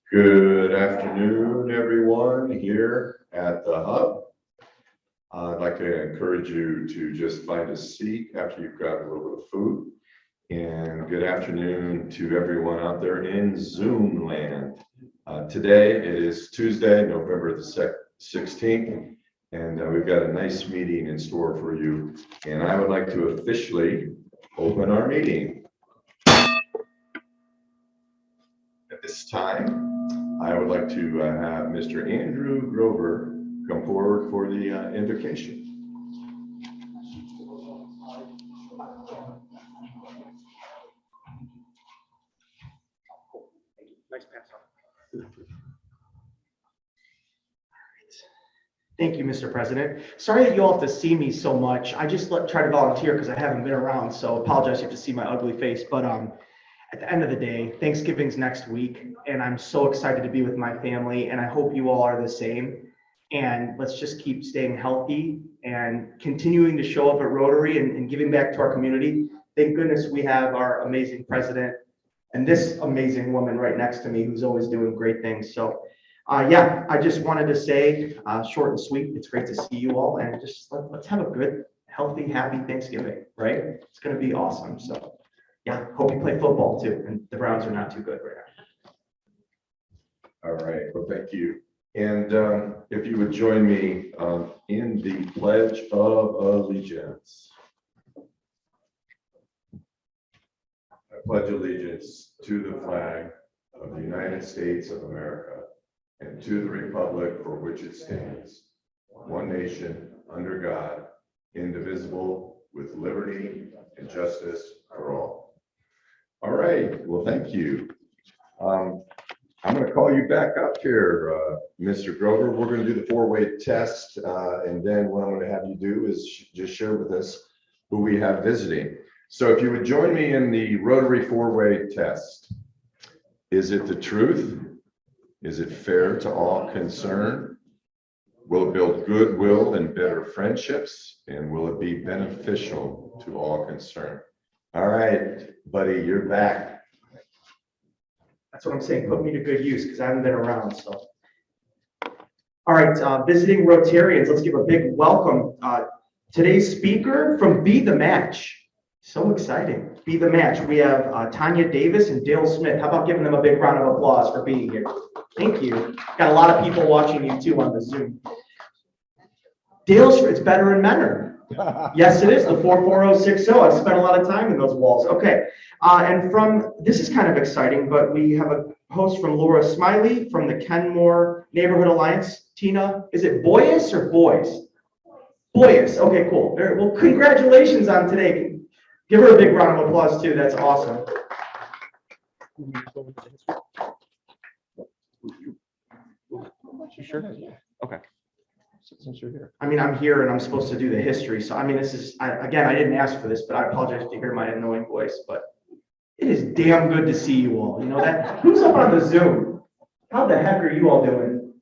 Good afternoon, everyone here at the Hub. I'd like to encourage you to just find a seat after you've grabbed a little bit of food. And good afternoon to everyone out there in Zoom land. Today it is Tuesday, November the 16th, and we've got a nice meeting in store for you. And I would like to officially open our meeting. At this time, I would like to have Mr. Andrew Grover come forward for the invocation. Nice pass on. Thank you, Mr. President. Sorry that you all have to see me so much. I just try to volunteer because I haven't been around, so apologize you have to see my ugly face. But at the end of the day, Thanksgiving's next week, and I'm so excited to be with my family, and I hope you all are the same. And let's just keep staying healthy and continuing to show up at Rotary and giving back to our community. Thank goodness we have our amazing president and this amazing woman right next to me who's always doing great things. So yeah, I just wanted to say short and sweet, it's great to see you all, and just let's have a good, healthy, happy Thanksgiving, right? It's going to be awesome. So yeah, hope you play football too, and the Browns are not too good right now. All right, well, thank you. And if you would join me in the Pledge of Allegiance. I pledge allegiance to the flag of the United States of America and to the republic for which it stands, one nation, under God, indivisible, with liberty and justice for all. All right, well, thank you. I'm going to call you back up here, Mr. Grover. We're going to do the four-way test, and then what I'm going to have you do is just share with us who we have visiting. So if you would join me in the Rotary four-way test. Is it the truth? Is it fair to all concerned? Will it build goodwill and better friendships? And will it be beneficial to all concerned? All right, buddy, you're back. That's what I'm saying. Put me to good use because I haven't been around. So, all right, visiting Rotarians, let's give a big welcome. Today's speaker from Be The Match. So exciting. Be The Match. We have Tanya Davis and Dale Smith. How about giving them a big round of applause for being here? Thank you. Got a lot of people watching you too on the Zoom. Dale's, it's better in Menor. Yes, it is, the 44060. I've spent a lot of time in those walls. Okay, and from, this is kind of exciting, but we have a host from Laura Smiley from the Kenmore Neighborhood Alliance. Tina, is it Boyus or Boys? Boyus, okay, cool. Well, congratulations on today. Give her a big round of applause too, that's awesome. You sure? Okay. Since you're here. I mean, I'm here and I'm supposed to do the history. So, I mean, this is, again, I didn't ask for this, but I apologize if you hear my annoying voice, but it is damn good to see you all. You know that? Who's up on the Zoom? How the heck are you all doing?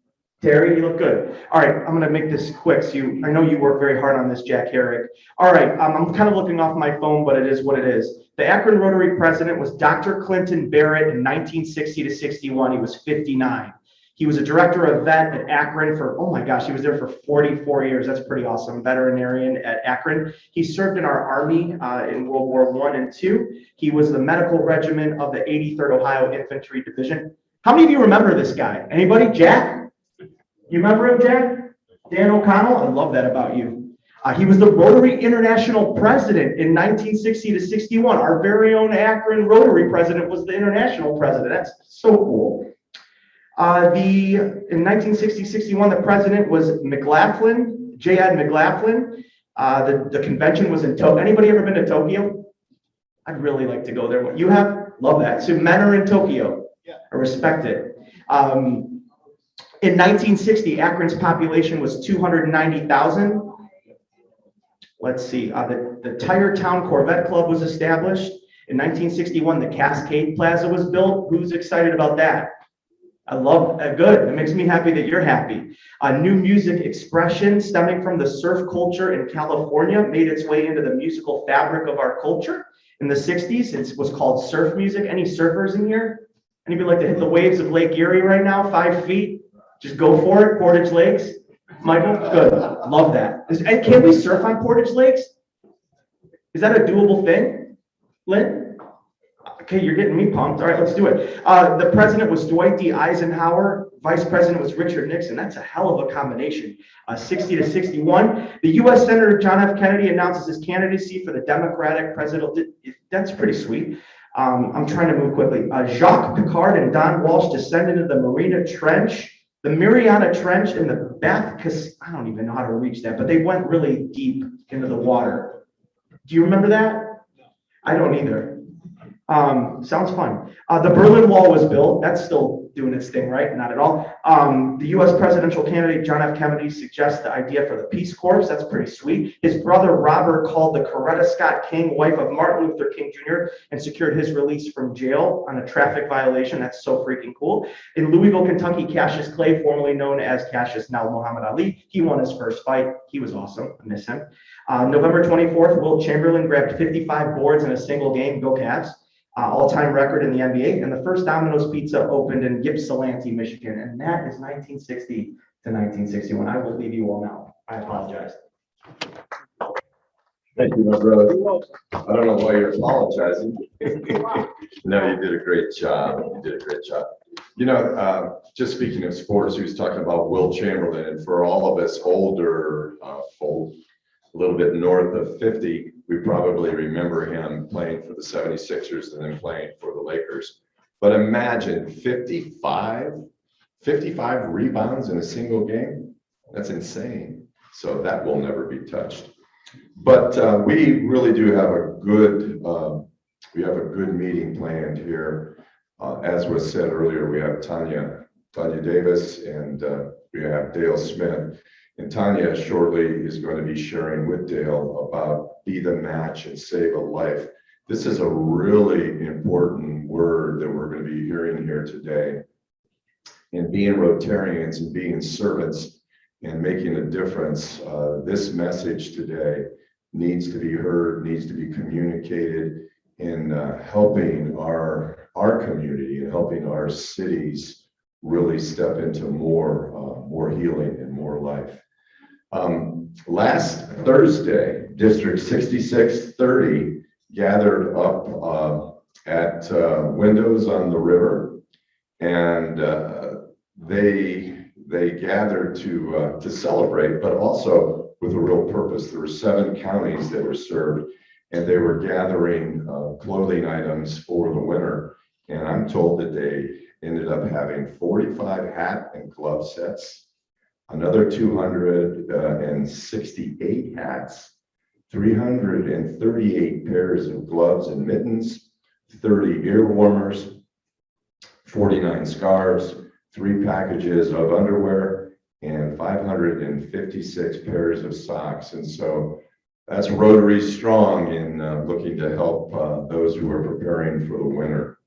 Terry, you look good. All right, I'm going to make this quick. So I know you work very hard on this, Jack Herrick. All right, I'm kind of looking off my phone, but it is what it is. The Akron Rotary president was Dr. Clinton Barrett in 1960 to 61. He was 59. He was a director of vet at Akron for, oh my gosh, he was there for 44 years. That's pretty awesome. Veterinarian at Akron. He served in our Army in World War I and II. He was the medical regiment of the 83rd Ohio Infantry Division. How many of you remember this guy? Anybody? Jack? You remember him, Jack? Dan O'Connell? I love that about you. He was the Rotary International President in 1960 to 61. Our very own Akron Rotary President was the International President. That's so cool. In 1960-61, the president was McLaughlin, J. Ed McLaughlin. The convention was in Tokyo. Anybody ever been to Tokyo? I'd really like to go there. You have? Love that. So men are in Tokyo. Yeah. I respect it. In 1960, Akron's population was 290,000. Let's see. The Tire Town Corvette Club was established. In 1961, the Cascade Plaza was built. Who's excited about that? I love that. Good. It makes me happy that you're happy. A new music expression stemming from the surf culture in California made its way into the musical fabric of our culture in the 60s. It was called surf music. Any surfers in here? Anybody like to hit the waves of Lake Erie right now, 5 feet? Just go for it, Portage Lakes. Michael, good, love that. And can we surf on Portage Lakes? Is that a doable thing, Lynn? Okay, you're getting me pumped. All right, let's do it. The president was Dwight D. Eisenhower. Vice president was Richard Nixon. That's a hell of a combination. 60 to 61. The U.S. Senator John F. Kennedy announces his candidacy for the Democratic presidential. That's pretty sweet. I'm trying to move quickly. Jacques Picard and Don Walsh descend into the Mariana Trench in the I don't even know how to reach that, but they went really deep into the water. Do you remember that? I don't either. Sounds fun. The Berlin Wall was built. That's still doing its thing, right? Not at all. The U.S. presidential candidate John F. Kennedy suggests the idea for the Peace Corps. That's pretty sweet. His brother Robert called the Coretta Scott King, wife of Martin Luther King Jr., and secured his release from jail on a traffic violation. That's so freaking cool. In Louisville, Kentucky, Cassius Clay, formerly known as Cassius, now Muhammad Ali, he won his first fight. He was awesome. I miss him. November 24th, Wilt Chamberlain grabbed 55 boards in a single game. Go Cavs. All-time record in the NBA, and the first Domino's Pizza opened in Ypsilanti, Michigan, and that is 1960 to 1961. I will leave you all now. I apologize. Thank you, my brother. I don't know why you're apologizing. No, you did a great job. You did a great job. You know, just speaking of sports, he was talking about Wilt Chamberlain, and for all of us older folk, a little bit north of 50, we probably remember him playing for the 76ers and then playing for the Lakers. But imagine 55 rebounds in a single game. That's insane. So that will never be touched. But we really do have a good meeting planned here. As was said earlier, we have Tanya Davis, and we have Dale Smith. And Tanya shortly is going to be sharing with Dale about Be The Match and Save a Life. This is a really important word that we're going to be hearing here today. And being Rotarians and being servants and making a difference, this message today needs to be heard, needs to be communicated in helping our community and helping our cities really step into more healing and more life. Last Thursday, District 6630 gathered up at Windows on the River, and they gathered to celebrate, but also with a real purpose. There were 7 counties that were served, and they were gathering clothing items for the winter. And I'm told that they ended up having 45 hat and glove sets, another 268 hats, 338 pairs of gloves and mittens, 30 ear warmers, 49 scarves, 3 packages of underwear, and 556 pairs of socks. And so that's Rotary strong in looking to help those who are preparing for the winter.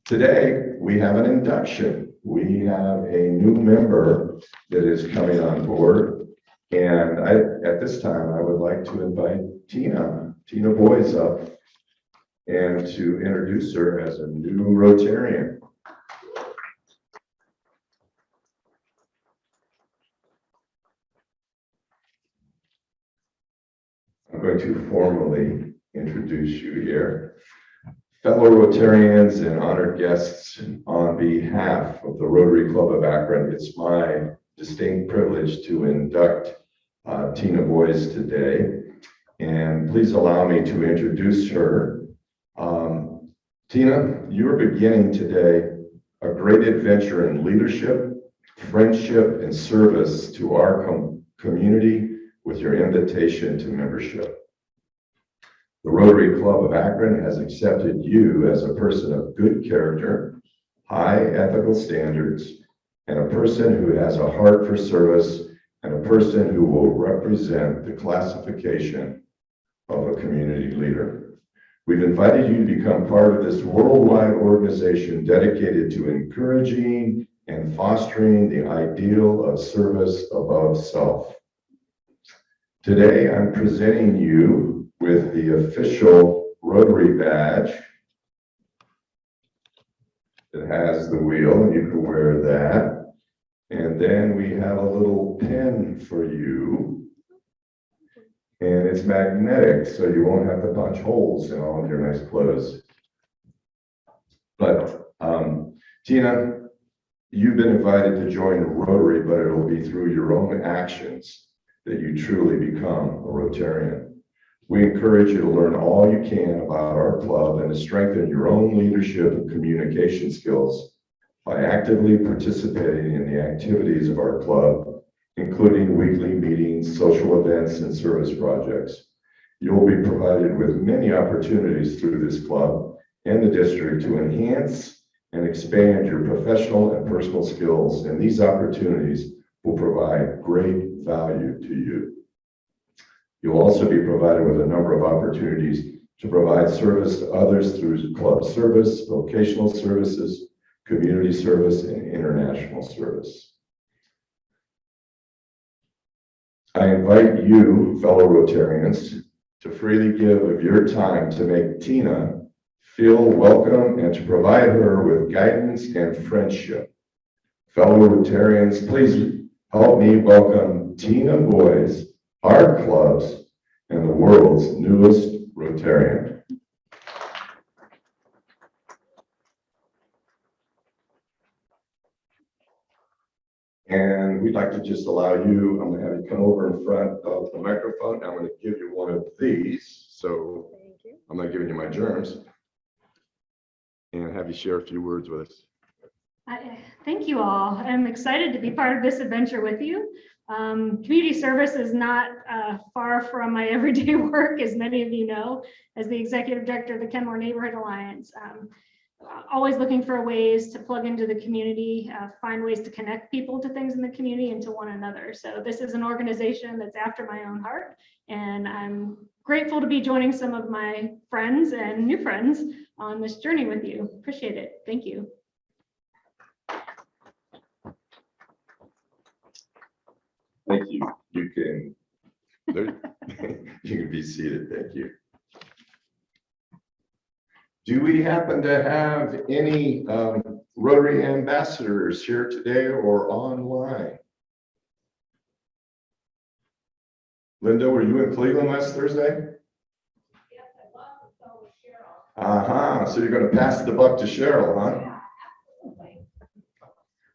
Today, we have an induction. We have a new member that is coming on board. And at this time, I would like to invite Tina Boys up and to introduce her as a new Rotarian. I'm going to formally introduce you here. Fellow Rotarians and honored guests, on behalf of the Rotary Club of Akron, it's my distinct privilege to induct Tina Boys today. And please allow me to introduce her. Tina, you're beginning today a great adventure in leadership, friendship, and service to our community with your invitation to membership. The Rotary Club of Akron has accepted you as a person of good character, high ethical standards, and a person who has a heart for service, and a person who will represent the classification of a community leader. We've invited you to become part of this worldwide organization dedicated to encouraging and fostering the ideal of service above self. Today, I'm presenting you with the official Rotary badge It has the wheel, and you can wear that. And then we have a little pin for you. And it's magnetic, so you won't have to punch holes in all of your nice clothes. But Tina, you've been invited to join Rotary, but it'll be through your own actions that you truly become a Rotarian. We encourage you to learn all you can about our club and to strengthen your own leadership and communication skills by actively participating in the activities of our club, including weekly meetings, social events, and service projects. You will be provided with many opportunities through this club and the district to enhance and expand your professional and personal skills, and these opportunities will provide great value to you. You'll also be provided with a number of opportunities to provide service to others through club service, vocational services, community service, and international service. I invite you, fellow Rotarians, to freely give of your time to make Tina feel welcome and to provide her with guidance and friendship. Fellow Rotarians, please help me welcome Tina Boyes, our clubs, and the world's newest Rotarian. And we'd like to just allow you, I'm going to have you come over in front of the microphone. I'm going to give you one of these. So I'm not giving you my germs. And have you share a few words with us. Thank you all. I'm excited to be part of this adventure with you. Community service is not far from my everyday work, as many of you know, as the executive director of the Kenmore Neighborhood Alliance. Always looking for ways to plug into the community, find ways to connect people to things in the community and to one another. So this is an organization that's after my own heart, and I'm grateful to be joining some of my friends and new friends on this journey with you. Appreciate it. Thank you. Thank you. You can, you can be seated. Thank you. Do we happen to have any Rotary ambassadors here today or online? Linda, were you in Cleveland last Thursday? Yes, I was. So was Cheryl. So you're going to pass the buck to Cheryl, huh? Yeah, absolutely.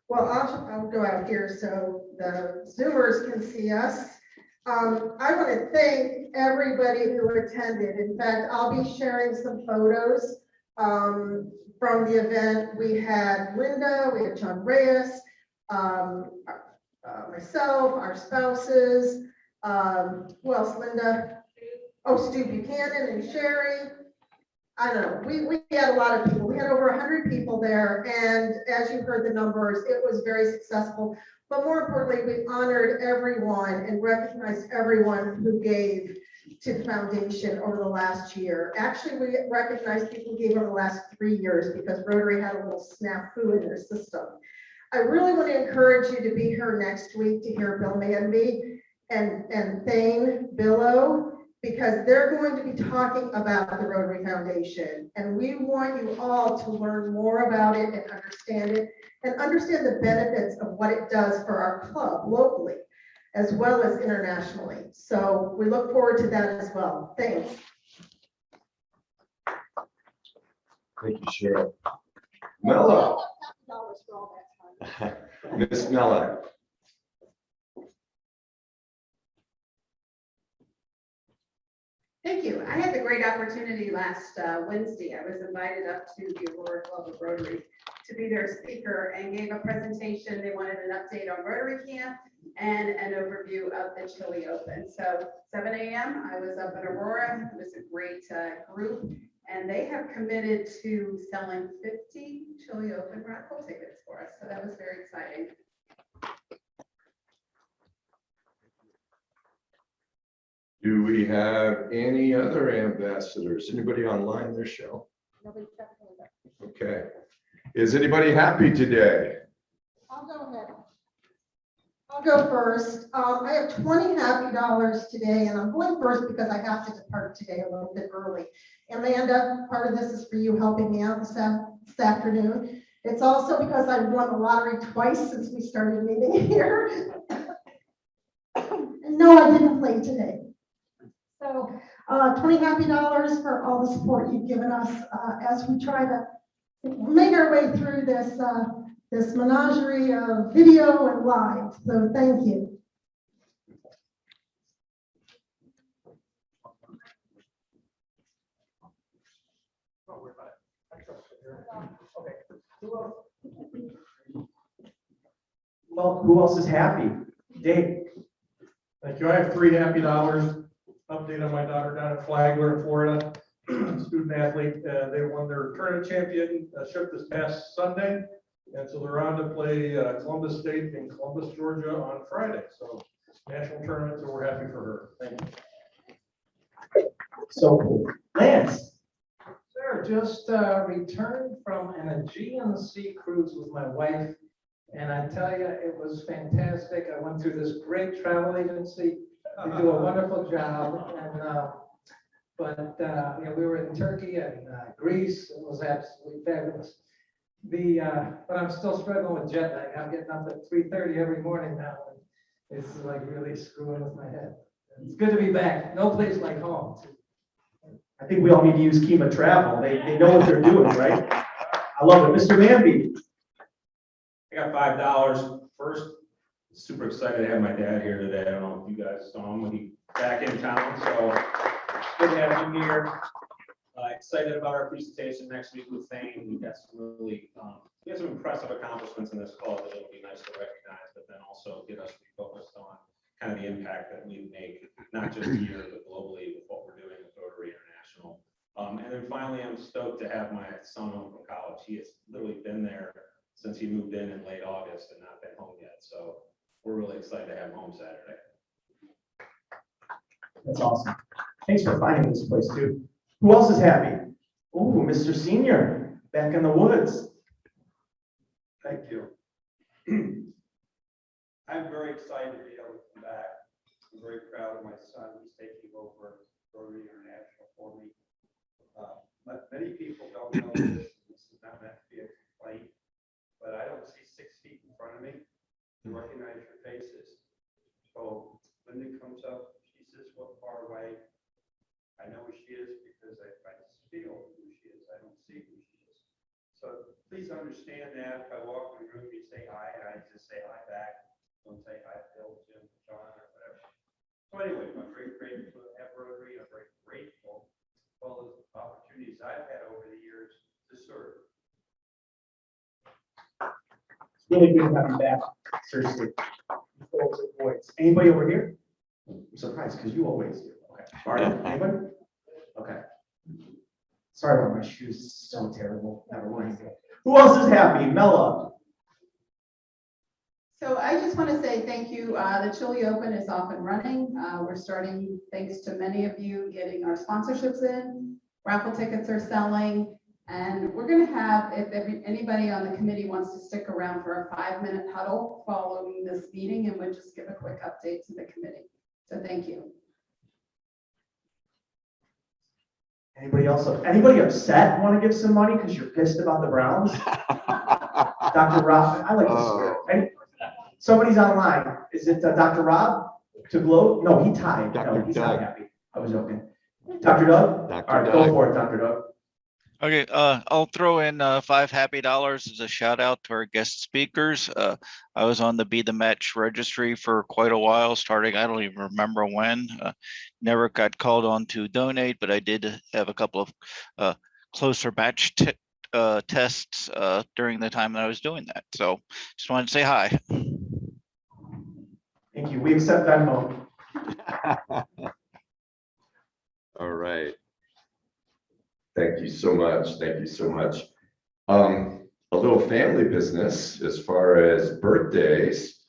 Well, I'll go out here so the Zoomers can see us. I want to thank everybody who attended. In fact, I'll be sharing some photos from the event. We had Linda, we had John Reyes, myself, our spouses. Who else, Linda? Oh, Stu Buchanan and Sherry. I don't know, we had a lot of people. We had over 100 people there, and as you heard the numbers, it was very successful. But more importantly, we honored everyone and recognized everyone who gave to the foundation over the last year. Actually, we recognized people who gave over the last 3 years because Rotary had a little snafu in their system. I really want to encourage you to be here next week to hear Bill Manby and Thane Billow, because they're going to be talking about the Rotary Foundation. And we want you all to learn more about it and understand it, and understand the benefits of what it does for our club locally, as well as internationally. So we look forward to that as well. Thanks. Thank you, Cheryl. Mella. Miss Mella. Thank you. I had the great opportunity last Wednesday. I was invited up to the Rotary Club of Rotary to be their speaker and gave a presentation. They wanted an update on Rotary Camp and an overview of the Chili Open. So 7 a.m. I was up in Aurora. It was a great group, and they have committed to selling 50 Chili Open raffle tickets for us. So that was very exciting. Do we have any other ambassadors? Anybody online there, Cheryl? Okay. Is anybody happy today? I'll go ahead. I'll go first. I have 20 happy dollars today, and I'm going first because I have to depart today a little bit early. Amanda, part of this is for you helping me out this afternoon. It's also because I won the lottery twice since we started meeting here. And no, I didn't play today. So 20 happy dollars for all the support you've given us as we try to make our way through this this menagerie of video and live. So thank you. Well, who else is happy? Dave. Thank you. I have 3 happy dollars. Update on my daughter down at Flagler in Florida, student athlete. They won their tournament championship this past Sunday. And so they're on to play Columbus State in Columbus, Georgia on Friday. So national tournament, so we're happy for her. Thank you. So Lance. Sir, just returned from an Aegean Sea cruise with my wife, and I tell you, it was fantastic. I went through this great travel agency. They do a wonderful job, and we were in Turkey and Greece. It was absolutely fabulous. But I'm still struggling with jet lag. I'm getting up at 3:30 every morning now, and it's like really screwing with my head. It's good to be back. No place like home. I think we all need to use Kima Travel. They know what they're doing, right? I love it. Mr. Manby. I got $5. First, super excited to have my dad here today. I don't know if you guys saw him when he back in town, so good to have him here. Excited about our presentation next week with Thane. We've got some really, we have some impressive accomplishments in this call that it'll be nice to recognize, but then also get us refocused on kind of the impact that we make, not just here, but globally with what we're doing with Rotary International. And then finally, I'm stoked to have my son home from college. He has literally been there since he moved in late August and not been home yet. So we're really excited to have him home Saturday. That's awesome. Thanks for finding this place too. Who else is happy? Ooh, Mr. Senior, back in the woods. Thank you. I'm very excited to be able to come back. I'm very proud of my son. He's taking over Rotary International for me. But many people don't know this. This is not meant to be a complaint, but I don't see 6 feet in front of me to recognize your faces. So Linda comes up, she says, "What far away?" I know who she is because I just feel who she is. I don't see who she is. So please understand that if I walk in the room, you say hi, and I just say hi back. Don't say hi, Bill, Jim, John, or whatever. So anyway, I'm very grateful to have Rotary. I'm very grateful for all the opportunities I've had over the years to serve. It's really good to have you back. Seriously. Anybody over here? I'm surprised because you always do. Okay. Marty, anybody? Okay. Sorry about my shoes. So terrible. Never mind. Who else is happy? Mella. So I just want to say thank you. The Chili Open is off and running. We're starting, thanks to many of you, getting our sponsorships in. Raffle tickets are selling. And we're going to have, if anybody on the committee wants to stick around for a 5-minute huddle following this meeting, and we'll just give a quick update to the committee. So thank you. Anybody else? Anybody upset want to give some money because you're pissed about the Browns? Dr. Rob, I like to swear. Somebody's online. Is it Dr. Rob to gloat? No, he tied. No, he's not happy. I was joking. Dr. Doug? All right, go for it, Dr. Doug. Okay, I'll throw in $5 happy as a shout out to our guest speakers. I was on the Be The Match Registry for quite a while, starting, I don't even remember when. Never got called on to donate, but I did have a couple of closer batch tests during the time that I was doing that. So just wanted to say hi. Thank you. We accept Venmo. All right. Thank you so much. Thank you so much. A little family business as far as birthdays.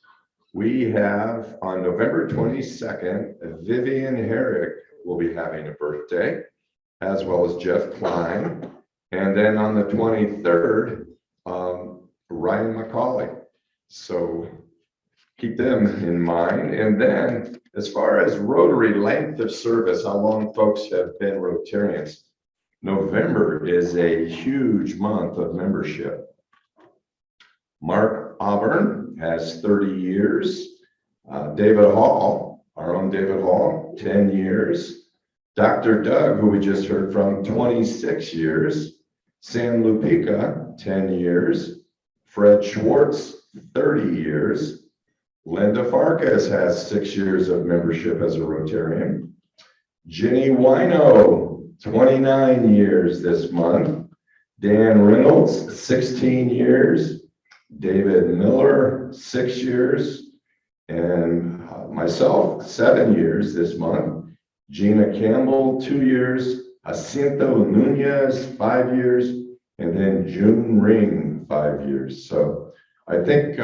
We have on November 22nd, Vivian Herrick will be having a birthday, as well as Jeff Klein. And then on the 23rd, Ryan McCauley. So keep them in mind. And then as far as Rotary length of service, how long folks have been Rotarians, November is a huge month of membership. Mark Auburn has 30 years. David Hall, our own David Hall, 10 years. Dr. Doug, who we just heard from, 26 years. Sam Lupica, 10 years. Fred Schwartz, 30 years. Linda Farkas has 6 years of membership as a Rotarian. Jenny Wino, 29 years this month. Dan Reynolds, 16 years. David Miller, 6 years. And myself, 7 years this month. Gina Campbell, 2 years. Jacinto Nunez, 5 years. And then June Ring, 5 years. So I think,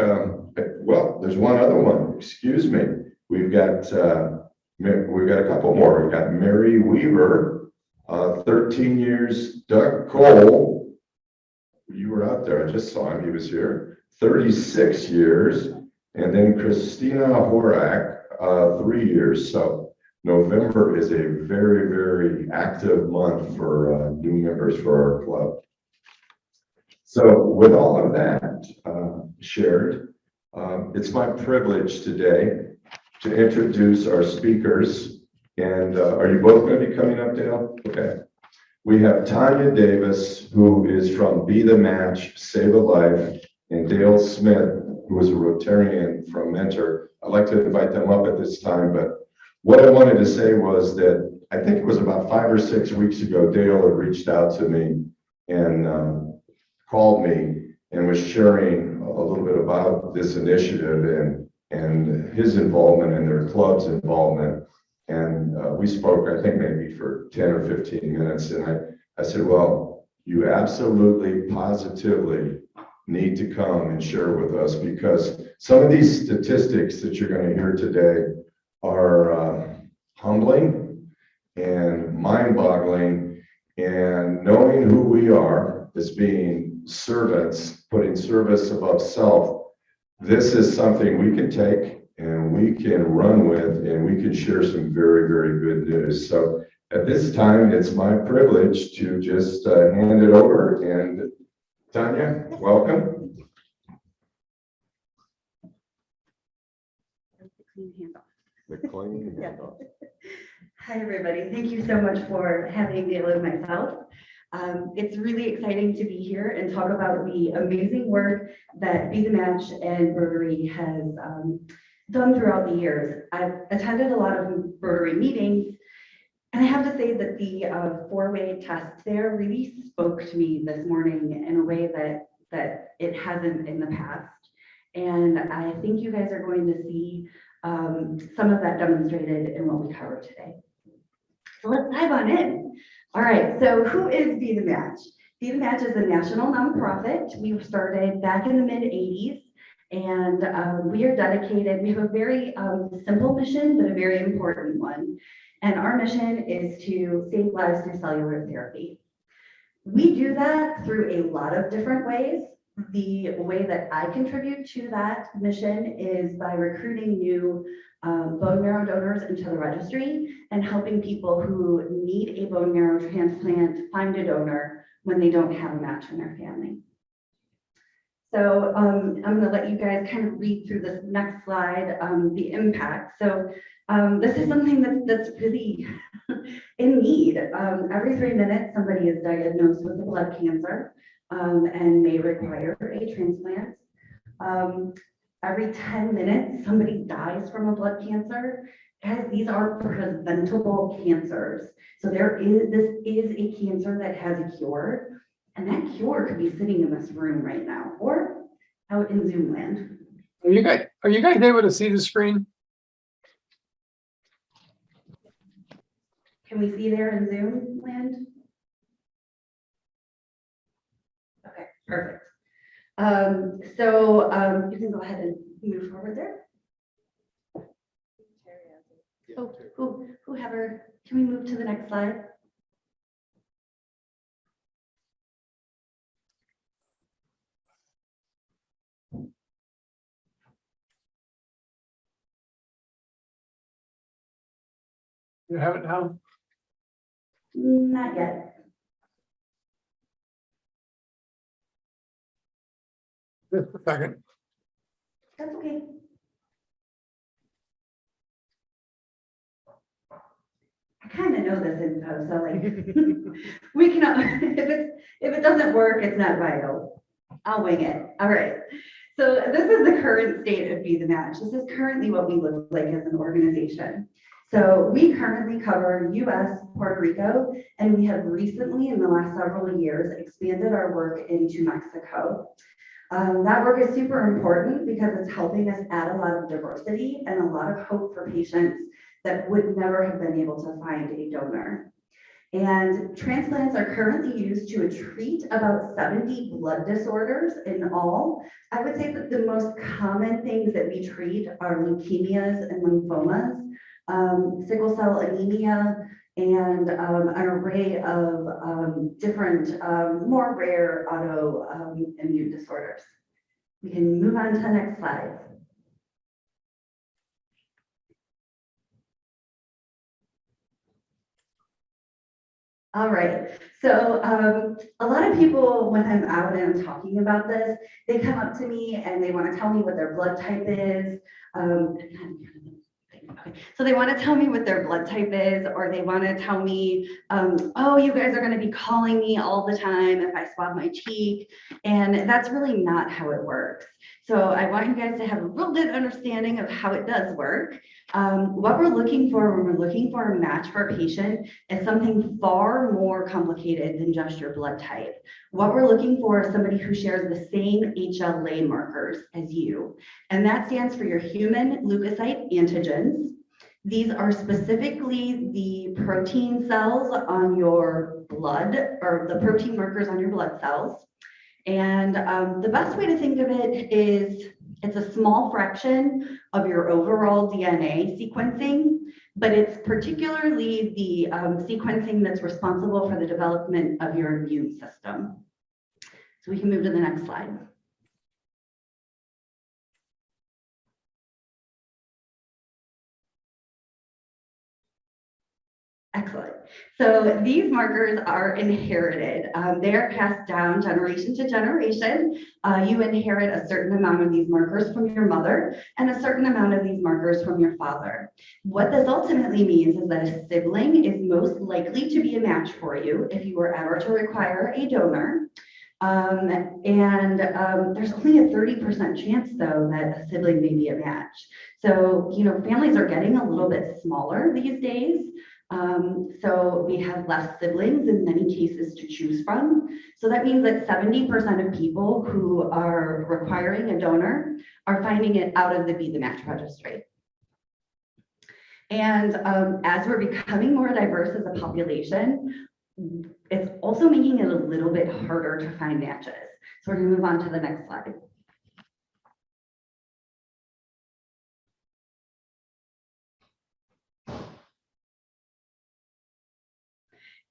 well, there's one other one, excuse me. We've got a couple more. We've got Mary Weaver, 13 years. Doug Cole, you were out there, I just saw him, he was here, 36 years. And then Christina Horak, 3 years. So November is a very, very active month for new members for our club. So with all of that shared, it's my privilege today to introduce our speakers. And are you both going to be coming up, Dale? Okay. We have Tanya Davis, who is from Be The Match, Save a Life, and Dale Smith, who is a Rotarian from Mentor. I'd like to invite them up at this time, but what I wanted to say was that I think it was about 5 or 6 weeks ago, Dale had reached out to me and called me and was sharing a little bit about this initiative and his involvement and their club's involvement. And we spoke, I think maybe for 10 or 15 minutes. And I said, well, you absolutely, positively need to come and share with us, because some of these statistics that you're going to hear today are humbling and mind-boggling. And knowing who we are as being servants, putting service above self, this is something we can take and we can run with, and we can share some very, very good news. So at this time, it's my privilege to just hand it over. And Tanya, welcome. Hi, everybody. Thank you so much for having Dale and myself. It's really exciting to be here and talk about the amazing work that Be The Match and Rotary has done throughout the years. I've attended a lot of Rotary meetings, and I have to say that the four-way test there really spoke to me this morning in a way that it hasn't in the past. And I think you guys are going to see some of that demonstrated in what we cover today. So let's dive on in. All right, so who is Be The Match? Be The Match is a national nonprofit. We started back in the mid-'80s, and we are dedicated. We have a very simple mission, but a very important one. And our mission is to save lives through cellular therapy. We do that through a lot of different ways. The way that I contribute to that mission is by recruiting new bone marrow donors into the registry and helping people who need a bone marrow transplant find a donor when they don't have a match in their family. So I'm going to let you guys kind of read through this next slide, the impact. So this is something that's really in need. Every 3 minutes, somebody is diagnosed with a blood cancer and may require a transplant. Every 10 minutes, somebody dies from a blood cancer. Guys, these are preventable cancers. So this is a cancer that has a cure, and that cure could be sitting in this room right now or out in Zoom land. Are you guys able to see the screen? Can we see there in Zoom land? Okay, perfect. So you can go ahead and move forward there. Oh, whoever, can we move to the next slide? You have it now? Not yet. Just a second. That's okay. I kind of know this info, so like, we can, if it doesn't work, it's not vital. I'll wing it. All right. So this is the current state of Be The Match. This is currently what we look like as an organization. So we currently cover US, Puerto Rico, and we have recently, in the last several years, expanded our work into Mexico. That work is super important because it's helping us add a lot of diversity and a lot of hope for patients that would never have been able to find a donor. And transplants are currently used to treat about 70 blood disorders in all. I would say that the most common things that we treat are leukemias and lymphomas, sickle cell anemia, and an array of different, more rare autoimmune disorders. We can move on to the next slide. All right, so a lot of people, when I'm out and I'm talking about this, they come up to me and they want to tell me what their blood type is. Okay. So they want to tell me what their blood type is, or they want to tell me, oh, you guys are going to be calling me all the time if I swab my cheek. And that's really not how it works. So I want you guys to have a real good understanding of how it does work. What we're looking for when we're looking for a match for a patient is something far more complicated than just your blood type. What we're looking for is somebody who shares the same HLA markers as you. And that stands for your human leukocyte antigens. These are specifically the protein cells on your blood, or the protein markers on your blood cells. And the best way to think of it is it's a small fraction of your overall DNA sequencing, but it's particularly the sequencing that's responsible for the development of your immune system. So we can move to the next slide. Excellent. So these markers are inherited. They are passed down generation to generation. You inherit a certain amount of these markers from your mother and a certain amount of these markers from your father. What this ultimately means is that a sibling is most likely to be a match for you if you were ever to require a donor. There's only a 30% chance, though, that a sibling may be a match. So, you know, families are getting a little bit smaller these days. So we have less siblings in many cases to choose from. So that means that 70% of people who are requiring a donor are finding it out of the Be The Match Registry. And as we're becoming more diverse as a population, it's also making it a little bit harder to find matches. So we're going to move on to the next slide.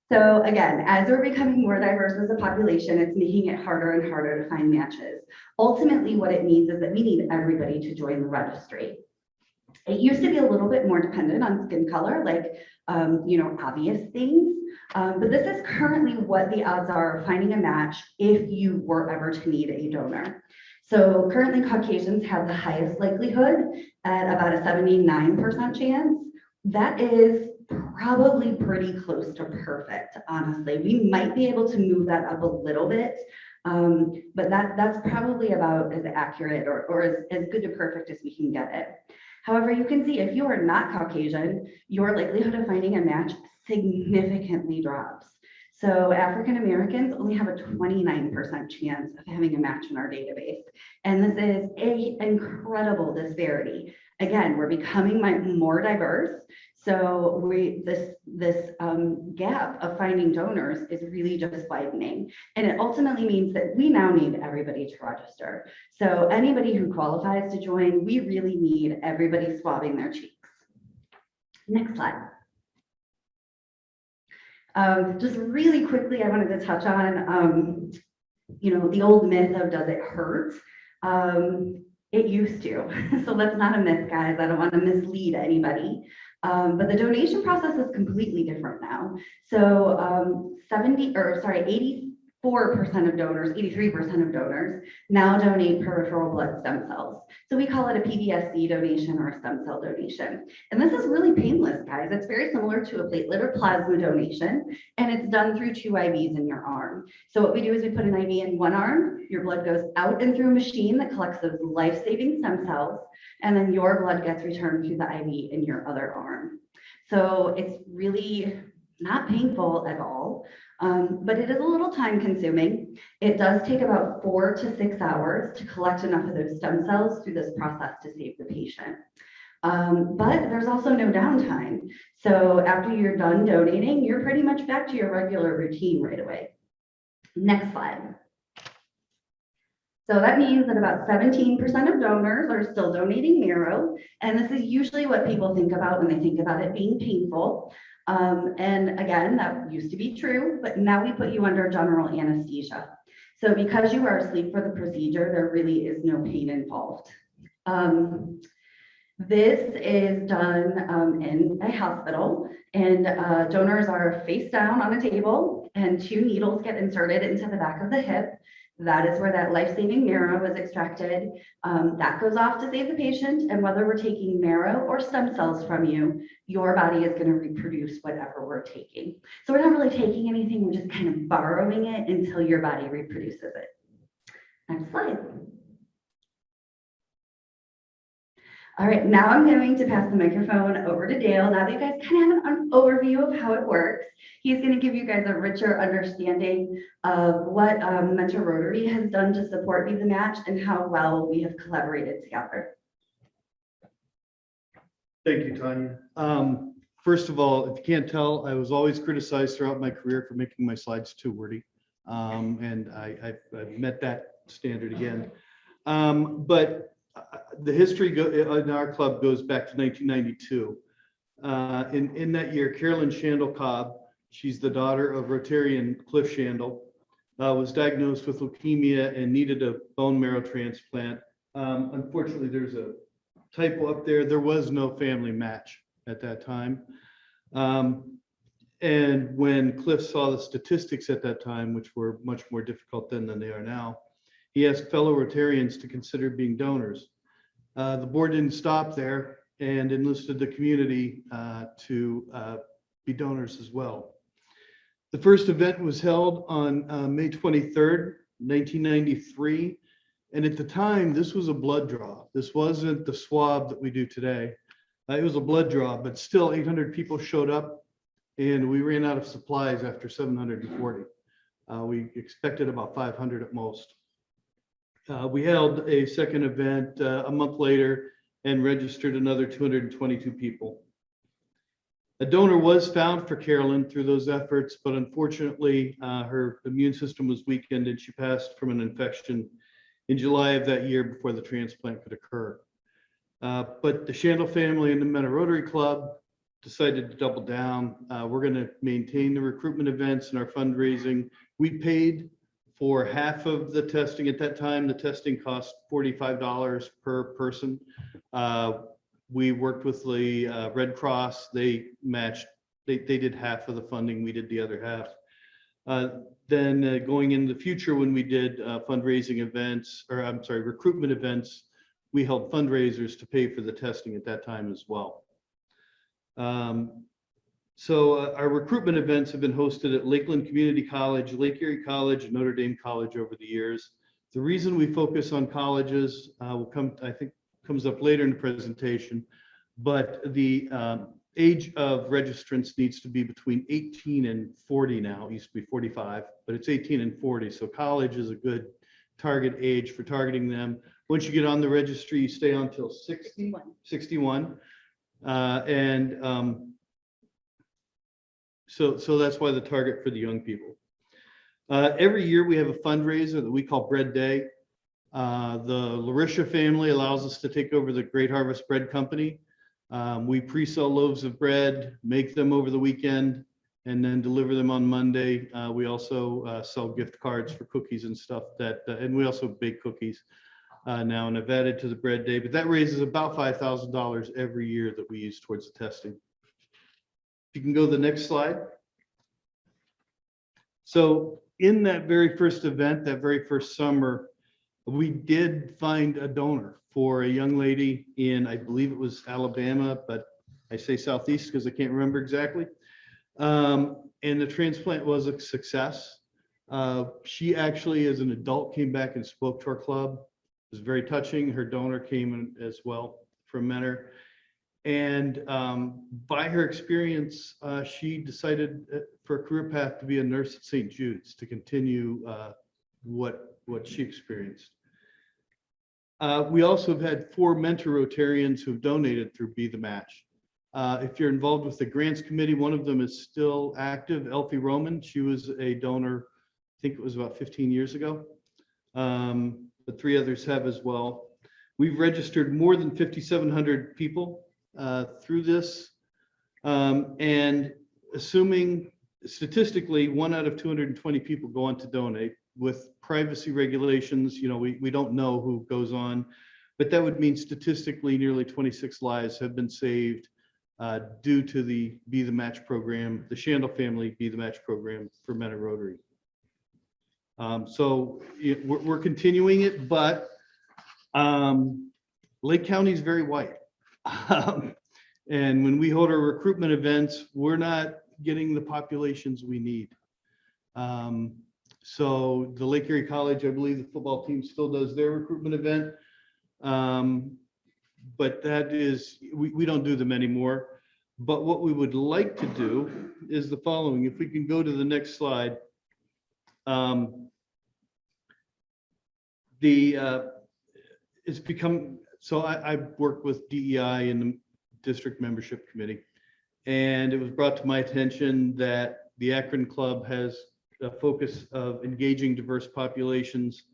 So again, as we're becoming more diverse as a population, it's making it harder and harder to find matches. Ultimately, what it means is that we need everybody to join the registry. It used to be a little bit more dependent on skin color, like, you know, obvious things. But this is currently what the odds are of finding a match if you were ever to need a donor. So currently Caucasians have the highest likelihood at about a 79% chance. That is probably pretty close to perfect, honestly. We might be able to move that up a little bit, but that's probably about as accurate or as good to perfect as we can get it. However, you can see if you are not Caucasian, your likelihood of finding a match significantly drops. So African Americans only have a 29% chance of having a match in our database. And this is an incredible disparity. Again, we're becoming more diverse. So this gap of finding donors is really just widening. And it ultimately means that we now need everybody to register. So anybody who qualifies to join, we really need everybody swabbing their cheeks. Next slide. Just really quickly, I wanted to touch on, you know, the old myth of does it hurt? It used to. So that's not a myth, guys. I don't want to mislead anybody. But the donation process is completely different now. So 84% 84% of donors, 83% of donors now donate peripheral blood stem cells. So we call it a Pvsc donation or a stem cell donation. And this is really painless, guys. It's very similar to a platelet or plasma donation, and it's done through 2 IVs in your arm. So what we do is we put an IV in one arm, your blood goes out and through a machine that collects those life-saving stem cells, and then your blood gets returned to the IV in your other arm. So it's really not painful at all, but it is a little time consuming. It does take about 4 to 6 hours to collect enough of those stem cells through this process to save the patient. But there's also no downtime. So after you're done donating, you're pretty much back to your regular routine right away. Next slide. So that means that about 17% of donors are still donating marrow. And this is usually what people think about when they think about it being painful. And again, that used to be true, but now we put you under general anesthesia. So because you are asleep for the procedure, there really is no pain involved. This is done in a hospital, and donors are face down on a table and 2 needles get inserted into the back of the hip. That is where that life-saving marrow is extracted. That goes off to save the patient, and whether we're taking marrow or stem cells from you, your body is going to reproduce whatever we're taking. So we're not really taking anything, we're just kind of borrowing it until your body reproduces it. Next slide. All right, now I'm going to pass the microphone over to Dale. Now that you guys kind of have an overview of how it works, he's going to give you guys a richer understanding of what Mentor Rotary has done to support Be The Match and how well we have collaborated together. Thank you, Tanya. First of all, if you can't tell, I was always criticized throughout my career for making my slides too wordy. And I've met that standard again. But the history in our club goes back to 1992. In that year, Carolyn Shandel Cobb, she's the daughter of Rotarian Cliff Shandel, was diagnosed with leukemia and needed a bone marrow transplant. Unfortunately, there's a typo up there. There was no family match at that time. And when Cliff saw the statistics at that time, which were much more difficult then than they are now, he asked fellow Rotarians to consider being donors. The board didn't stop there and enlisted the community to be donors as well. The first event was held on May 23rd, 1993. And at the time, this was a blood draw. This wasn't the swab that we do today. It was a blood draw, but still 800 people showed up and we ran out of supplies after 740. We expected about 500 at most. We held a second event a month later and registered another 222 people. A donor was found for Carolyn through those efforts, but unfortunately, her immune system was weakened and she passed from an infection in July of that year before the transplant could occur. But the Shandel family and the Meta Rotary Club decided to double down. We're going to maintain the recruitment events and our fundraising. We paid for half of the testing. At that time, the testing cost $45 per person. We worked with the Red Cross. They matched, they did half of the funding. We did the other half. Then going into the future, when we did fundraising events, or I'm sorry, recruitment events, we held fundraisers to pay for the testing at that time as well. So our recruitment events have been hosted at Lakeland Community College, Lake Erie College, and Notre Dame College over the years. The reason we focus on colleges will come, I think, comes up later in the presentation, but the age of registrants needs to be between 18 and 40 now. It used to be 45, but it's 18 and 40. So college is a good target age for targeting them. Once you get on the registry, you stay on till 61. So that's why the target for the young people. Every year we have a fundraiser that we call Bread Day. The Larisha family allows us to take over the Great Harvest Bread Company. We pre-sell loaves of bread, make them over the weekend, and then deliver them on Monday. We also sell gift cards for cookies and stuff and we also bake cookies now, and I've added to the Bread Day, but that raises about $5,000 every year that we use towards the testing. If you can go to the next slide. So in that very first event, that very first summer, we did find a donor for a young lady in, I believe it was Alabama, but I say Southeast because I can't remember exactly. And the transplant was a success. She actually, as an adult, came back and spoke to our club. It was very touching. Her donor came in as well from Mentor. And by her experience, she decided for a career path to be a nurse at St. Jude's to continue what she experienced. We also have had 4 mentor Rotarians who have donated through Be The Match. If you're involved with the grants committee, one of them is still active, Elfie Roman. She was a donor, I think it was about 15 years ago. But 3 others have as well. We've registered more than 5,700 people through this. And assuming statistically 1 out of 220 people go on to donate. With privacy regulations, you know, we don't know who goes on, but that would mean statistically nearly 26 lives have been saved due to the Be The Match program, the Shandle family Be The Match program for Mentor Rotary. So we're continuing it, but Lake County is very white. And when we hold our recruitment events, we're not getting the populations we need. So the Lake Erie College, I believe the football team still does their recruitment event. But that is, we don't do them anymore. But what we would like to do is the following. If we can go to the next slide. It's become, so I work with DEI in the district membership committee. And it was brought to my attention that the Akron Club has a focus of engaging diverse populations.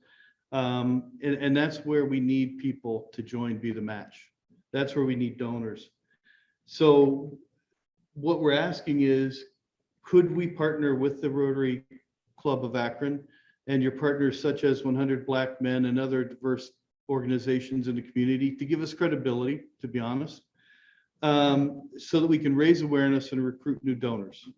And that's where we need people to join Be The Match. That's where we need donors. So what we're asking is, could we partner with the Rotary Club of Akron and your partners such as 100 Black Men and other diverse organizations in the community to give us credibility, to be honest, so that we can raise awareness and recruit new donors.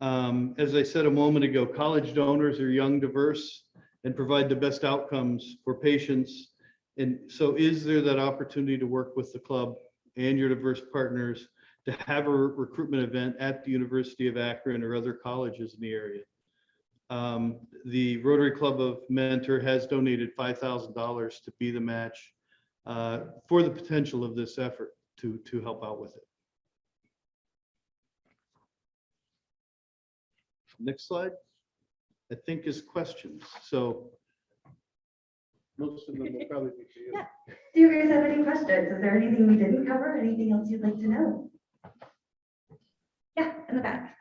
As I said a moment ago, college donors are young, diverse, and provide the best outcomes for patients. And so is there that opportunity to work with the club and your diverse partners to have a recruitment event at the University of Akron or other colleges in the area? The Rotary Club of Mentor has donated $5,000 to Be The Match for the potential of this effort to help out with it. Next slide, I think, is questions. So most of them will probably be for you. Yeah. Do you guys have any questions? Is there anything we didn't cover? Anything else you'd like to know? Yeah, in the back.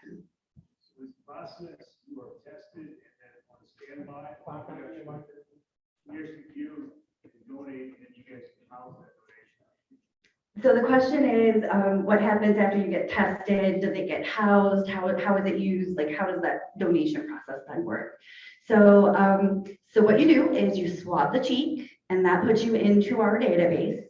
So this process, you are tested and then on standby, here's the queue, you donate, and then you get house that donation. So the question is, what happens after you get tested? Does it get housed? How is it used? Like, how does that donation process then work? So, so what you do is you swab the cheek, and that puts you into our database.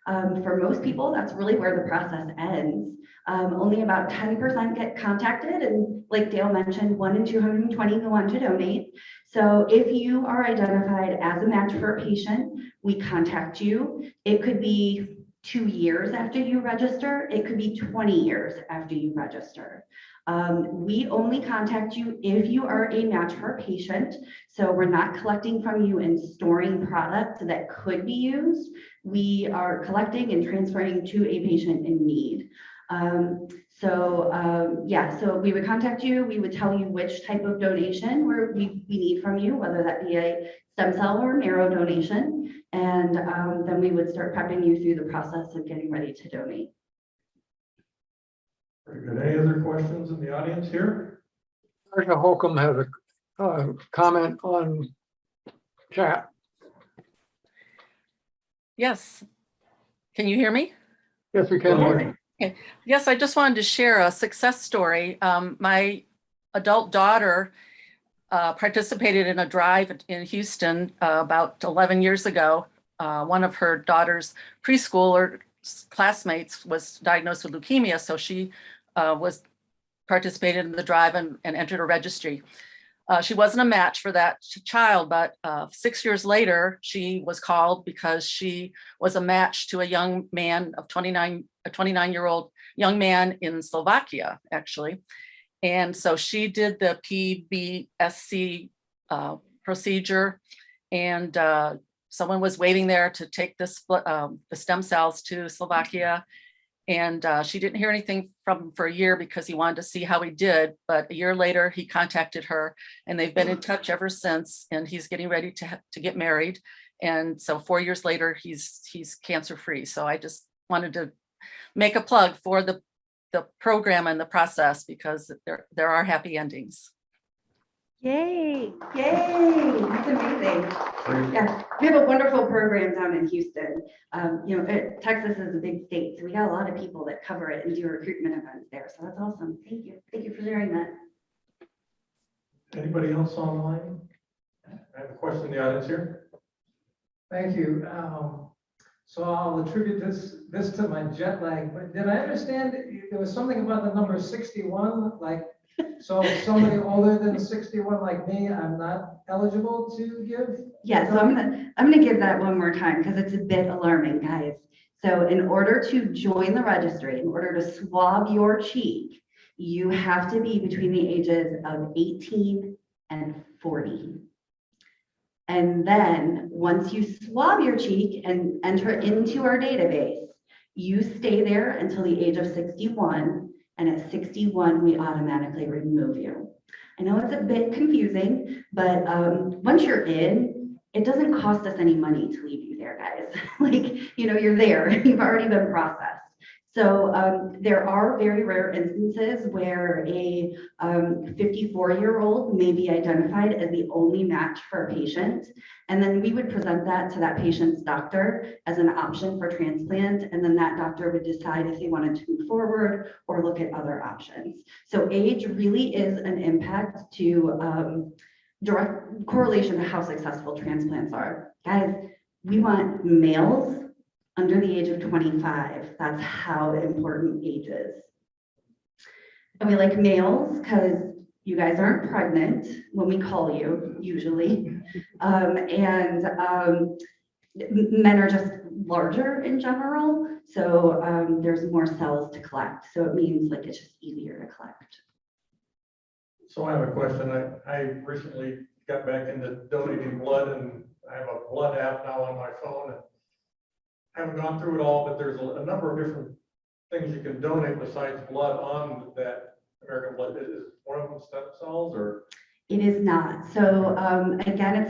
For most people, that's really where the process ends. Only about 10% get contacted, and like Dale mentioned, 1 in 220 go on to donate. So if you are identified as a match for a patient, we contact you. It could be 2 years after you register. It could be 20 years after you register. We only contact you if you are a match for a patient. So we're not collecting from you and storing product that could be used. We are collecting and transferring to a patient in need. Yeah, so we would contact you. We would tell you which type of donation we need from you, whether that be a stem cell or marrow donation. And then we would start prepping you through the process of getting ready to donate. Very good. Any other questions in the audience here? Marcia Holcomb has a comment on chat. Yes. Can you hear me? Yes, we can. Marcia. Okay. Yes, I just wanted to share a success story. My adult daughter participated in a drive in Houston about 11 years ago. One of her daughter's preschooler classmates was diagnosed with leukemia, so she was participated in the drive and entered a registry. She wasn't a match for that child, but 6 years later, she was called because she was a match to a young man of 29, a 29-year-old young man in Slovakia, actually. And so she did the Pvsc procedure, and someone was waiting there to take the stem cells to Slovakia. And she didn't hear anything from him for a year because he wanted to see how he did. But a year later, he contacted her, and they've been in touch ever since. And he's getting ready to get married. And so 4 years later, he's cancer free. So I just wanted to make a plug for the program and the process, because there are happy endings. Yay, yay, that's amazing. Yeah, we have a wonderful program down in Houston. Texas is a big state, so we got a lot of people that cover it and do recruitment events there. So that's awesome. Thank you. Thank you for sharing that. Anybody else online? I have a question in the audience here. Thank you. So I'll attribute this to my jet lag, but did I understand there was something about the number 61? Like, so somebody older than 61 like me, I'm not eligible to give? Yeah, so I'm gonna give that one more time because it's a bit alarming, guys. So in order to join the registry, in order to swab your cheek, you have to be between the ages of 18 and 40. And then once you swab your cheek and enter into our database, you stay there until the age of 61. And at 61, we automatically remove you. I know it's a bit confusing, but once you're in, it doesn't cost us any money to leave you there, guys. You're there, you've already been processed. So there are very rare instances where a 54-year-old may be identified as the only match for a patient. And then we would present that to that patient's doctor as an option for transplant. And then that doctor would decide if they wanted to move forward or look at other options. So age really is an impact to direct correlation to how successful transplants are. Guys, we want males under the age of 25. That's how important age is. And we like males because you guys aren't pregnant when we call you, usually. Men are just larger in general. So there's more cells to collect. So it means it's just easier to collect. So I have a question. I recently got back into donating blood, and I have a blood app now on my phone. I haven't gone through it all, but there's a number of different things you can donate besides blood on that American Blood. Is one of them stem cells, or? It is not. So again,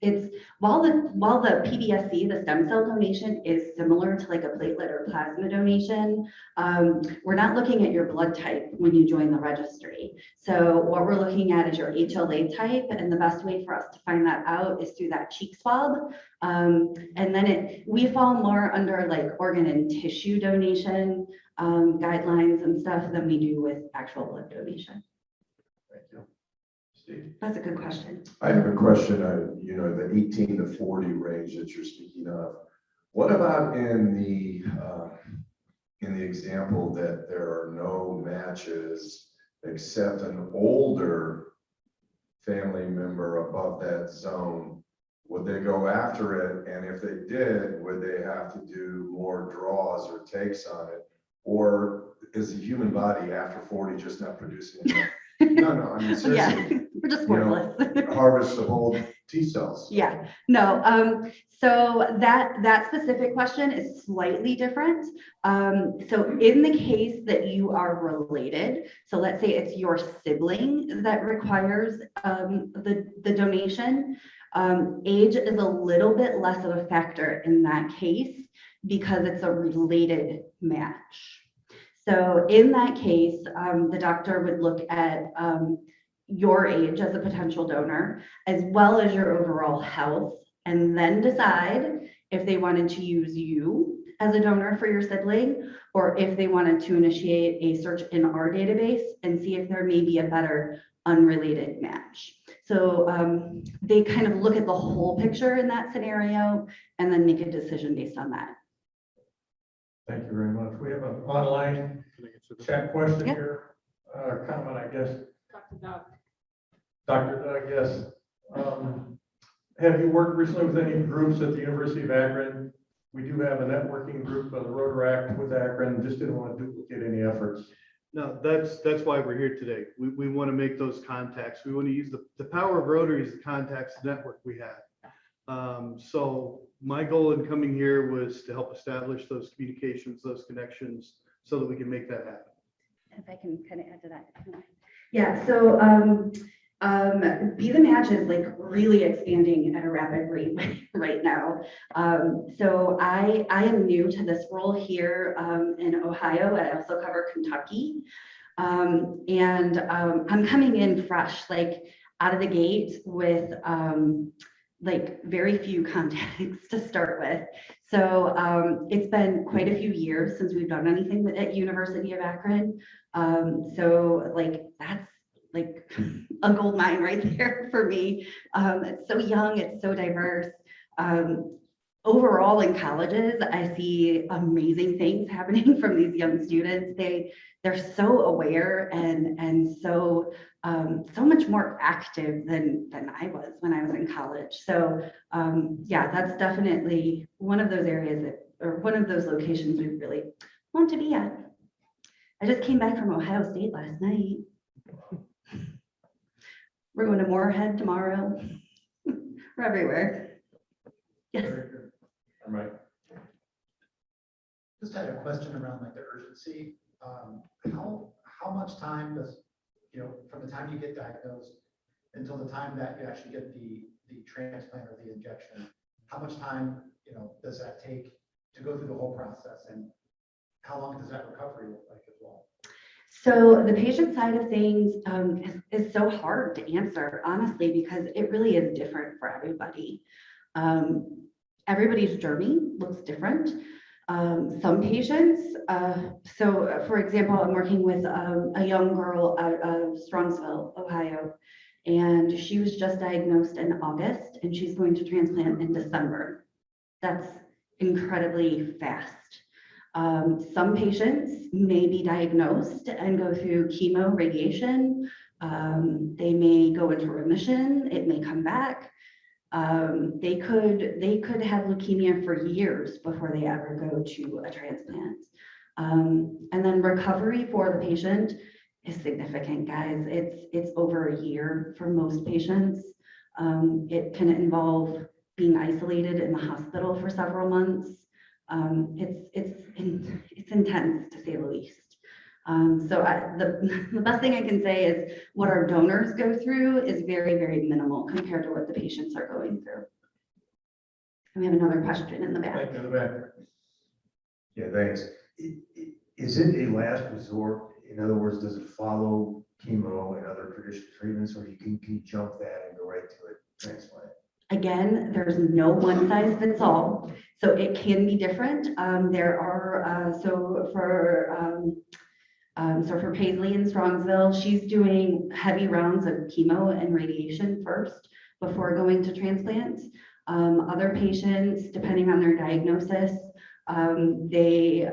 it's while the Pvsc, the stem cell donation, is similar to like a platelet or plasma donation, we're not looking at your blood type when you join the registry. So what we're looking at is your HLA type, and the best way for us to find that out is through that cheek swab. And then we fall more under like organ and tissue donation guidelines and stuff than we do with actual blood donation. Thank you. Steve? That's a good question. I have a question, the 18 to 40 range that you're speaking of. What about in the example that there are no matches except an older family member above that zone? Would they go after it? And if they did, would they have to do more draws or takes on it? Or is the human body after 40 just not producing enough? No, I mean, seriously. Yeah, we're just worthless. Harvest of old T cells. Yeah, no. So that specific question is slightly different. So in the case that you are related, so let's say it's your sibling that requires the donation, age is a little bit less of a factor in that case because it's a related match. So in that case, the doctor would look at your age as a potential donor, as well as your overall health, and then decide if they wanted to use you as a donor for your sibling, or if they wanted to initiate a search in our database and see if there may be a better unrelated match. So they kind of look at the whole picture in that scenario and then make a decision based on that. Thank you very much. We have an online chat question here, or comment, I guess. Dr. Doug, yes. Have you worked recently with any groups at the University of Akron? We do have a networking group, the Rotary with Akron, just didn't want to duplicate any efforts. No, that's why we're here today. We want to make those contacts. We want to use the power of Rotary is the contacts network we have. So my goal in coming here was to help establish those communications, those connections, so that we can make that happen. If I can kind of add to that. Yeah, so Be The Match is like really expanding at a rapid rate right now. So I am new to this role here in Ohio. I also cover Kentucky. And I'm coming in fresh, like out of the gate with like very few contacts to start with. So it's been quite a few years since we've done anything at University of Akron. So like that's like a gold mine right there for me. It's so young, it's so diverse. Overall in colleges, I see amazing things happening from these young students. They're so aware and so so much more active than I was when I was in college. So yeah, that's definitely one of those areas that, or one of those locations we really want to be at. I just came back from Ohio State last night. We're going to Moorhead tomorrow. We're everywhere. Yes. All right. Just had a question around like the urgency. How much time does, from the time you get diagnosed until the time that you actually get the transplant or the injection, how much time, does that take to go through the whole process? And how long does that recovery look like as well? So the patient side of things is so hard to answer, honestly, because it really is different for everybody. Everybody's journey looks different. Some patients, so for example, I'm working with a young girl out of Strongsville, Ohio, and she was just diagnosed in August and she's going to transplant in December. That's incredibly fast. Some patients may be diagnosed and go through chemo, radiation. They may go into remission. It may come back. They could have leukemia for years before they ever go to a transplant. And then recovery for the patient is significant, guys. It's over a year for most patients. It can involve being isolated in the hospital for several months. It's intense, to say the least. So the best thing I can say is what our donors go through is very, very minimal compared to what the patients are going through. And we have another question in the back. Thank you, in the back. Yeah, thanks. Is it a last resort? In other words, does it follow chemo and other traditional treatments, or can you jump that and go right to a transplant? Again, there's no one size fits all, so it can be different. There are so for Paisley in Strongsville, she's doing heavy rounds of chemo and radiation first before going to transplants. Other patients, depending on their diagnosis, they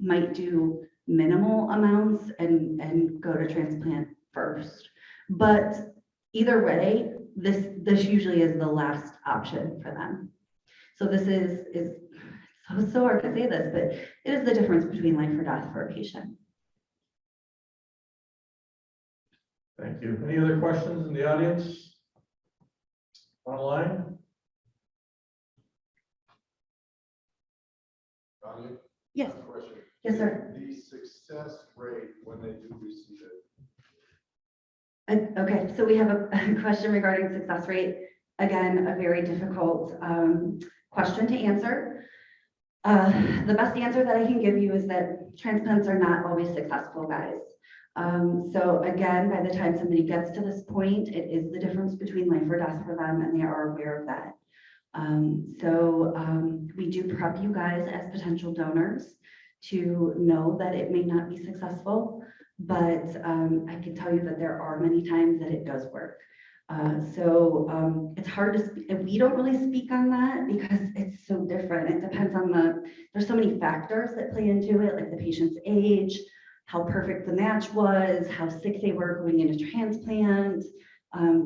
might do minimal amounts and go to transplant first. But either way, this usually is the last option for them. So this is so hard to say this, but it is the difference between life or death for a patient. Thank you. Any other questions in the audience? Online? Yes. Question. Yes, sir. The success rate when they do receive it. Okay, so we have a question regarding success rate. Again, a very difficult question to answer. The best answer that I can give you is that transplants are not always successful, guys. So again, by the time somebody gets to this point, it is the difference between life or death for them, and they are aware of that. We do prep you guys as potential donors to know that it may not be successful, but I can tell you that there are many times that it does work. It's hard to speak. We don't really speak on that because it's so different. It depends on there's so many factors that play into it, like the patient's age, how perfect the match was, how sick they were going into transplant,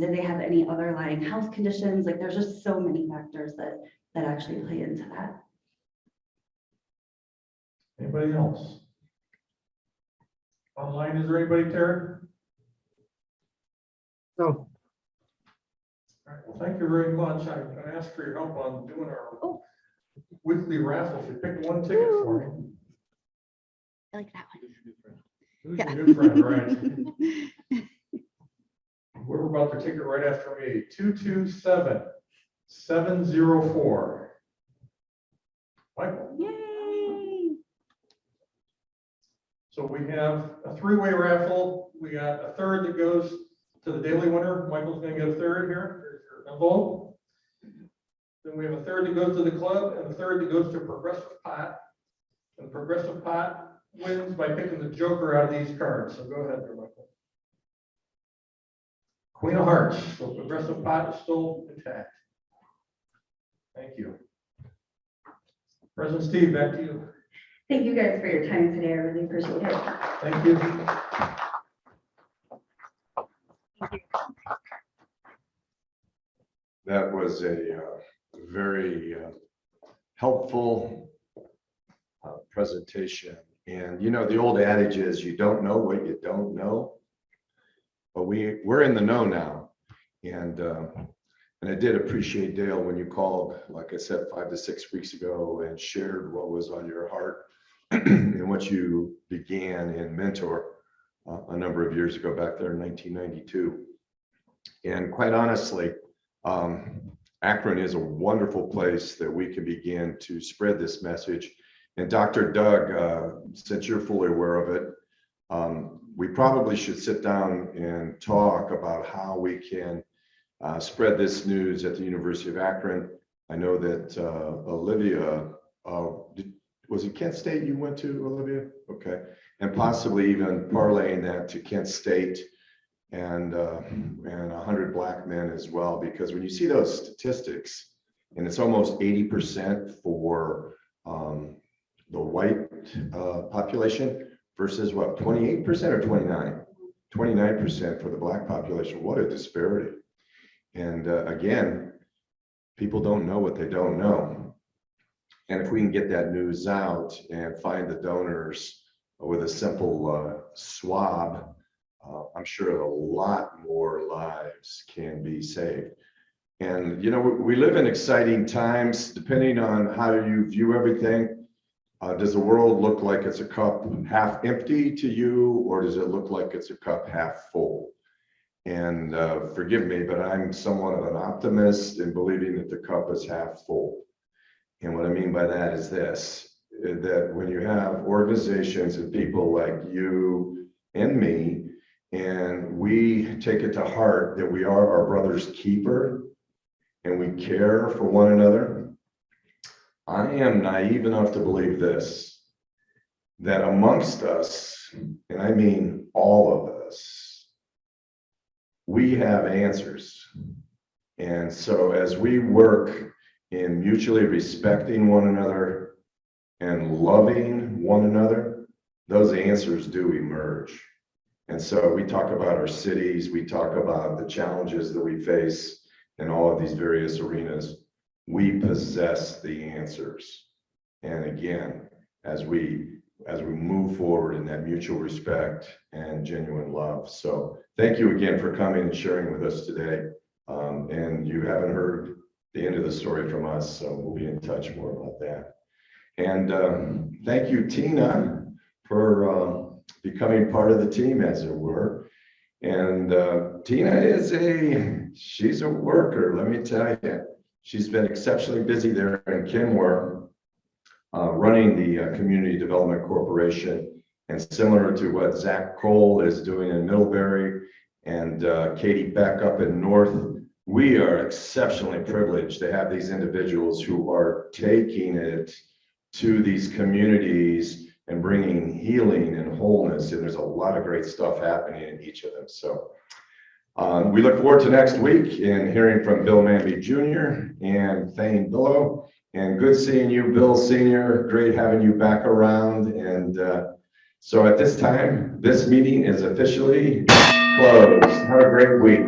Did they have any underlying health conditions? Like, there's just so many factors that actually play into that. Anybody else? Online, is there anybody, Terry? No. All right, well, thank you very much. I asked for your help on doing our weekly raffle. If you pick one ticket for me. I like that one. Who's your new friend, right? We're about to take it right after me. 227704. Michael. Yay! So we have a three-way raffle. We got a third that goes to the daily winner. Michael's gonna get a third here. There's your envelope. Then we have a third that goes to the club and a third that goes to Progressive Pot. And Progressive Pot wins by picking the joker out of these cards. So go ahead there, Michael. Queen of Hearts. So Progressive Pot is still intact. Thank you. President Steve, back to you. Thank you guys for your time today. I really appreciate it. Thank you. That was a very helpful presentation. And you know, the old adage is you don't know what you don't know. But we're in the know now. And I did appreciate, Dale, when you called, like I said, 5 to 6 weeks ago and shared what was on your heart and what you began in Mentor a number of years ago, back there in 1992. And quite honestly, Akron is a wonderful place that we can begin to spread this message. And Dr. Doug, since you're fully aware of it, we probably should sit down and talk about how we can spread this news at the University of Akron. I know that Olivia, was it Kent State you went to, Olivia? Okay. And possibly even parlaying that to Kent State and 100 Black men as well, because when you see those statistics, and it's almost 80% for the white population versus what, 28% or 29% for the Black population. What a disparity. And again, people don't know what they don't know. And if we can get that news out and find the donors with a simple swab, I'm sure a lot more lives can be saved. And, you know, we live in exciting times, depending on how you view everything. Does the world look like it's a cup half empty to you, or does it look like it's a cup half full? And forgive me, but I'm somewhat of an optimist in believing that the cup is half full. And what I mean by that is this, that when you have organizations and people like you and me, and we take it to heart that we are our brother's keeper and we care for one another, I am naive enough to believe this, that amongst us, and I mean all of us, we have answers. And so as we work in mutually respecting one another and loving one another, those answers do emerge. And so we talk about our cities, we talk about the challenges that we face in all of these various arenas. We possess the answers. And again, as we move forward in that mutual respect and genuine love. So thank you again for coming and sharing with us today. And you haven't heard the end of the story from us, so we'll be in touch more about that. And thank you, Tina, for becoming part of the team, as it were. And Tina she's a worker, let me tell you. She's been exceptionally busy there in Kenmore, running the Community Development Corporation. And similar to what Zach Kroll is doing in Middlebury and Katie Beck up in North, we are exceptionally privileged to have these individuals who are taking it to these communities and bringing healing and wholeness. And there's a lot of great stuff happening in each of them. So we look forward to next week and hearing from Bill Manby Jr. and Thane Billow. And good seeing you, Bill Sr. Great having you back around. And so at this time, this meeting is officially closed. Have a great week.